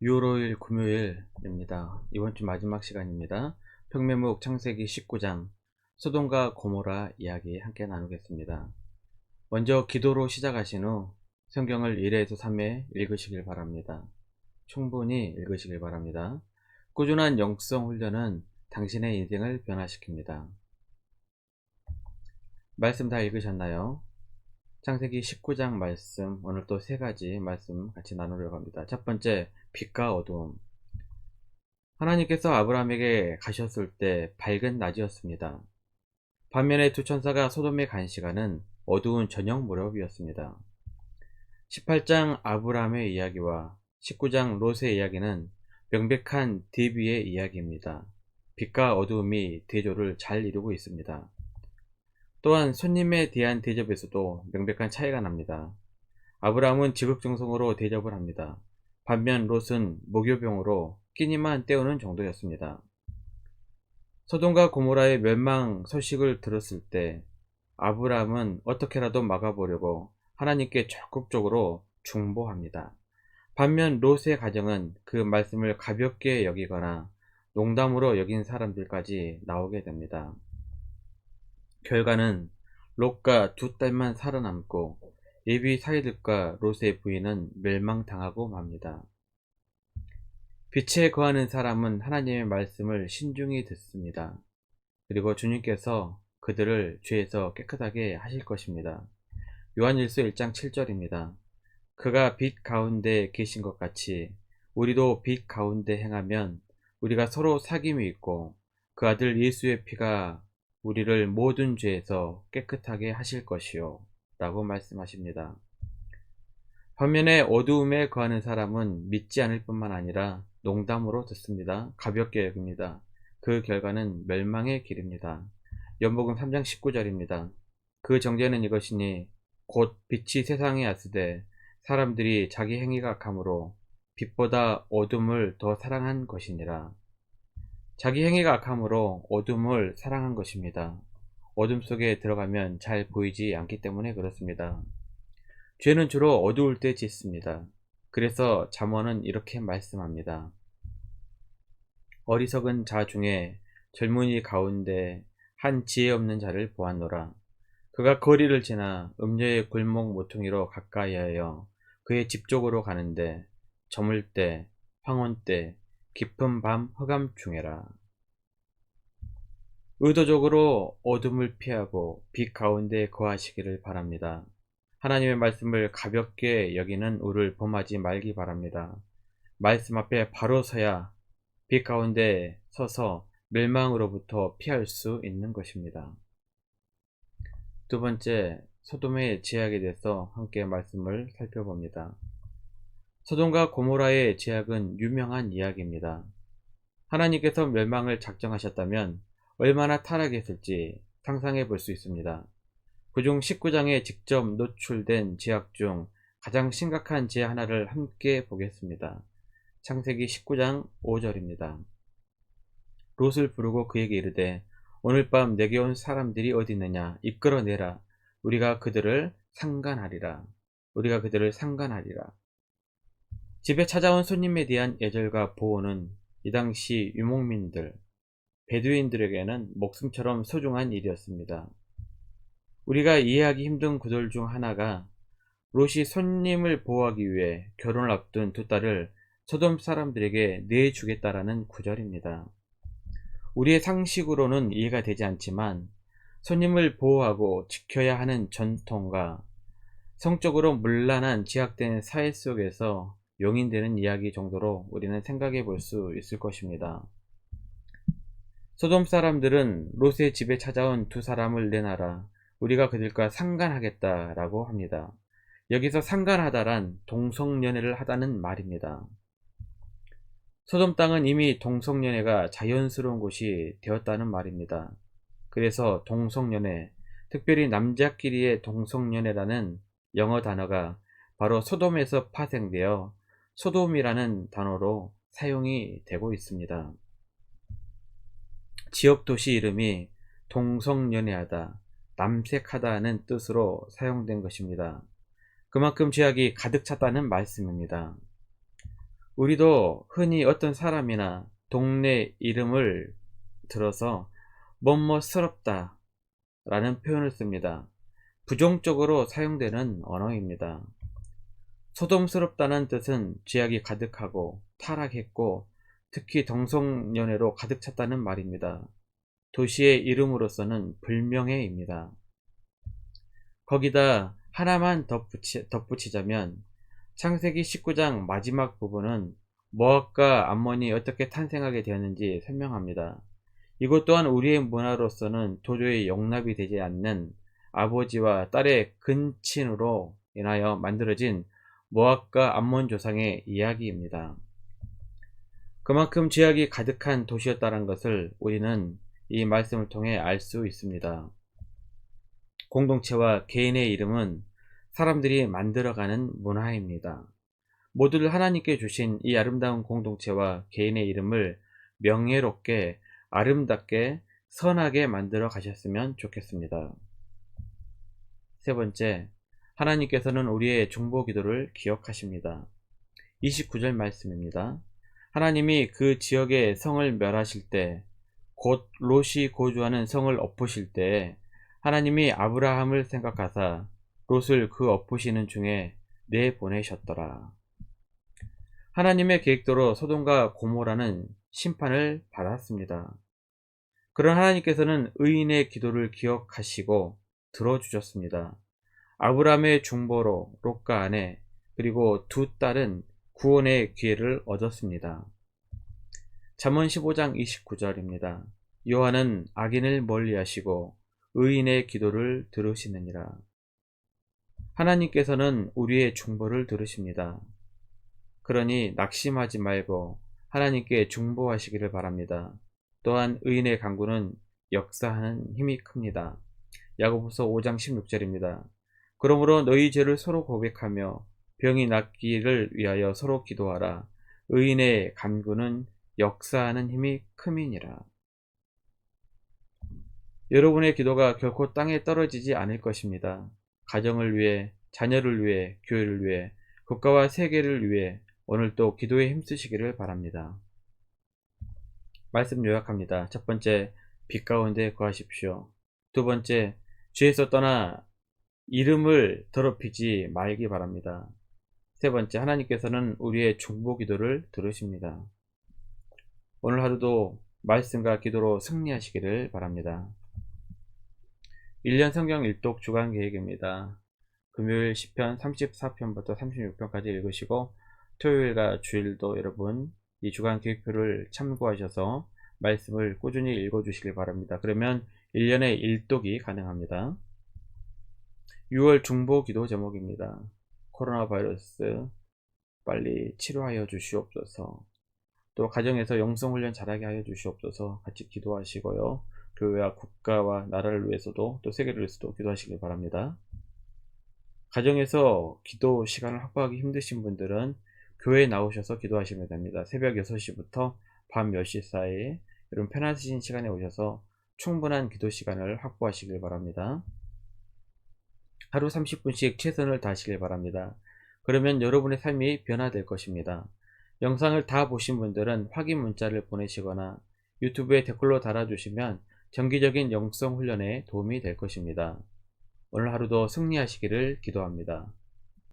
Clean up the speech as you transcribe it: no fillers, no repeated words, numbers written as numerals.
6월 5일 금요일입니다. 이번 주 마지막 시간입니다. 평매목 창세기 19장 소돔과 고모라 이야기 함께 나누겠습니다. 먼저 기도로 시작하신 후 성경을 1회에서 3회 읽으시길 바랍니다. 충분히 읽으시길 바랍니다. 꾸준한 영성 훈련은 당신의 인생을 변화시킵니다. 말씀 다 읽으셨나요? 창세기 19장 말씀, 오늘 또 세 가지 말씀 같이 나누려고 합니다. 첫 번째, 빛과 어두움. 하나님께서 아브라함에게 가셨을 때 밝은 낮이었습니다. 반면에 두 천사가 소돔에 간 시간은 어두운 저녁 무렵이었습니다. 18장 아브라함의 이야기와 19장 롯의 이야기는 명백한 대비의 이야기입니다. 빛과 어두움이 대조를 잘 이루고 있습니다. 또한 손님에 대한 대접에서도 명백한 차이가 납니다. 아브라함은 지극정성으로 대접을 합니다. 반면 롯은 무교병으로 끼니만 때우는 정도였습니다. 소돔과 고모라의 멸망 소식을 들었을 때 아브라함은 어떻게라도 막아보려고 하나님께 적극적으로 중보합니다. 반면 롯의 가정은 그 말씀을 가볍게 여기거나 농담으로 여긴 사람들까지 나오게 됩니다. 결과는 롯과 두 딸만 살아남고 예비 사이들과 롯의 부인은 멸망당하고 맙니다. 빛에 거하는 사람은 하나님의 말씀을 신중히 듣습니다. 그리고 주님께서 그들을 죄에서 깨끗하게 하실 것입니다. 요한일서 1장 7절입니다. 그가 빛 가운데 계신 것 같이 우리도 빛 가운데 행하면 우리가 서로 사귐이 있고 그 아들 예수의 피가 우리를 모든 죄에서 깨끗하게 하실 것이요 라고 말씀하십니다. 반면에 어두움에 거하는 사람은 믿지 않을 뿐만 아니라 농담으로 듣습니다. 가볍게 여깁니다. 그 결과는 멸망의 길입니다. 연복음 3장 19절입니다. 그 정죄는 이것이니 곧 빛이 세상에 왔으되 사람들이 자기 행위가 악함으로 빛보다 어둠을 더 사랑한 것이니라. 자기 행위가 악함으로 어둠을 사랑한 것입니다. 어둠 속에 들어가면 잘 보이지 않기 때문에 그렇습니다. 죄는 주로 어두울 때 짓습니다. 그래서 잠언은 이렇게 말씀합니다. 어리석은 자 중에 젊은이 가운데 한 지혜 없는 자를 보았노라. 그가 거리를 지나 음녀의 골목 모퉁이로 가까이하여 그의 집 쪽으로 가는데 저물 때, 황혼 때, 깊은 밤 흑암중에라. 의도적으로 어둠을 피하고 빛 가운데 거하시기를 바랍니다. 하나님의 말씀을 가볍게 여기는 우를 범하지 말기 바랍니다. 말씀 앞에 바로 서야 빛 가운데 서서 멸망으로부터 피할 수 있는 것입니다. 두 번째, 소돔의 제약에 대해서 함께 말씀을 살펴봅니다. 소돔과 고모라의 제약은 유명한 이야기입니다. 하나님께서 멸망을 작정하셨다면 얼마나 타락했을지 상상해 볼 수 있습니다. 그중 19장에 직접 노출된 제약 중 가장 심각한 제 하나를 함께 보겠습니다. 창세기 19장 5절입니다. 롯을 부르고 그에게 이르되 오늘 밤 내게 온 사람들이 어디 있느냐 이끌어내라. 우리가 그들을 상간하리라. 우리가 그들을 상간하리라. 집에 찾아온 손님에 대한 애절과 보호는 이 당시 유목민들, 베두인들에게는 목숨처럼 소중한 일이었습니다. 우리가 이해하기 힘든 구절 중 하나가 롯이 손님을 보호하기 위해 결혼을 앞둔 두 딸을 소돔 사람들에게 내주겠다라는 구절입니다. 우리의 상식으로는 이해가 되지 않지만 손님을 보호하고 지켜야 하는 전통과 성적으로 문란한 제약된 사회 속에서 용인되는 이야기 정도로 우리는 생각해 볼 수 있을 것입니다. 소돔 사람들은 롯의 집에 찾아온 두 사람을 내놔라. 우리가 그들과 상간하겠다라고 합니다. 여기서 상간하다란 동성연애를 하다는 말입니다. 소돔 땅은 이미 동성연애가 자연스러운 곳이 되었다는 말입니다. 그래서 동성연애, 특별히 남자끼리의 동성연애라는 영어 단어가 바로 소돔에서 파생되어 소돔이라는 단어로 사용이 되고 있습니다. 지역 도시 이름이 동성연애하다, 남색하다는 뜻으로 사용된 것입니다. 그만큼 죄악이 가득 찼다는 말씀입니다. 우리도 흔히 어떤 사람이나 동네 이름을 들어서 뭐뭐스럽다 라는 표현을 씁니다. 부정적으로 사용되는 언어입니다. 소돔스럽다는 뜻은 죄악이 가득하고 타락했고 특히 동성연애로 가득 찼다는 말입니다. 도시의 이름으로서는 불명예입니다. 거기다 하나만 덧붙이자면 창세기 19장 마지막 부분은 모압과 암몬이 어떻게 탄생하게 되었는지 설명합니다. 이것 또한 우리의 문화로서는 도저히 용납이 되지 않는 아버지와 딸의 근친으로 인하여 만들어진 모압과 암몬 조상의 이야기입니다. 그만큼 죄악이 가득한 도시였다는 것을 우리는 이 말씀을 통해 알 수 있습니다. 공동체와 개인의 이름은 사람들이 만들어가는 문화입니다. 모두를 하나님께 주신 이 아름다운 공동체와 개인의 이름을 명예롭게, 아름답게, 선하게 만들어 가셨으면 좋겠습니다. 세 번째, 하나님께서는 우리의 중보 기도를 기억하십니다. 29절 말씀입니다. 하나님이 그 지역의 성을 멸하실 때, 곧 롯이 거주하는 성을 엎으실 때 하나님이 아브라함을 생각하사 롯을 그 엎으시는 중에 내보내셨더라. 하나님의 계획대로 소돔과 고모라는 심판을 받았습니다. 그런 하나님께서는 의인의 기도를 기억하시고 들어주셨습니다. 아브라함의 중보로 롯과 아내 그리고 두 딸은 구원의 기회를 얻었습니다. 잠언 15장 29절입니다. 여호와는 악인을 멀리하시고 의인의 기도를 들으시느니라. 하나님께서는 우리의 중보를 들으십니다. 그러니 낙심하지 말고 하나님께 중보하시기를 바랍니다. 또한 의인의 간구는 역사하는 힘이 큽니다. 야고보서 5장 16절입니다. 그러므로 너희 죄를 서로 고백하며 병이 낫기를 위하여 서로 기도하라. 의인의 간구는 역사하는 힘이 큼이니라. 여러분의 기도가 결코 땅에 떨어지지 않을 것입니다. 가정을 위해, 자녀를 위해, 교회를 위해, 국가와 세계를 위해 오늘도 기도에 힘쓰시기를 바랍니다. 말씀 요약합니다. 첫 번째, 빛 가운데 거하십시오. 두 번째, 죄에서 떠나 이름을 더럽히지 말기 바랍니다. 세 번째, 하나님께서는 우리의 중보 기도를 들으십니다. 오늘 하루도 말씀과 기도로 승리하시기를 바랍니다. 1년 성경 일독 주간 계획입니다. 금요일 10편 34편부터 36편까지 읽으시고 토요일과 주일도 여러분 이 주간 계획표를 참고하셔서 말씀을 꾸준히 읽어주시길 바랍니다. 그러면 1년에 일독이 가능합니다. 6월 중보 기도 제목입니다. 코로나 바이러스 빨리 치료하여 주시옵소서. 또 가정에서 영성훈련 잘하게 하여 주시옵소서. 같이 기도하시고요. 교회와 국가와 나라를 위해서도 또 세계를 위해서도 기도하시길 바랍니다. 가정에서 기도 시간을 확보하기 힘드신 분들은 교회에 나오셔서 기도하시면 됩니다. 새벽 6시부터 밤 10시 사이에 여러분 편하신 시간에 오셔서 충분한 기도 시간을 확보하시길 바랍니다. 하루 30분씩 최선을 다하시길 바랍니다. 그러면 여러분의 삶이 변화될 것입니다. 영상을 다 보신 분들은 확인 문자를 보내시거나 유튜브에 댓글로 달아주시면 정기적인 영성 훈련에 도움이 될 것입니다. 오늘 하루도 승리하시기를 기도합니다.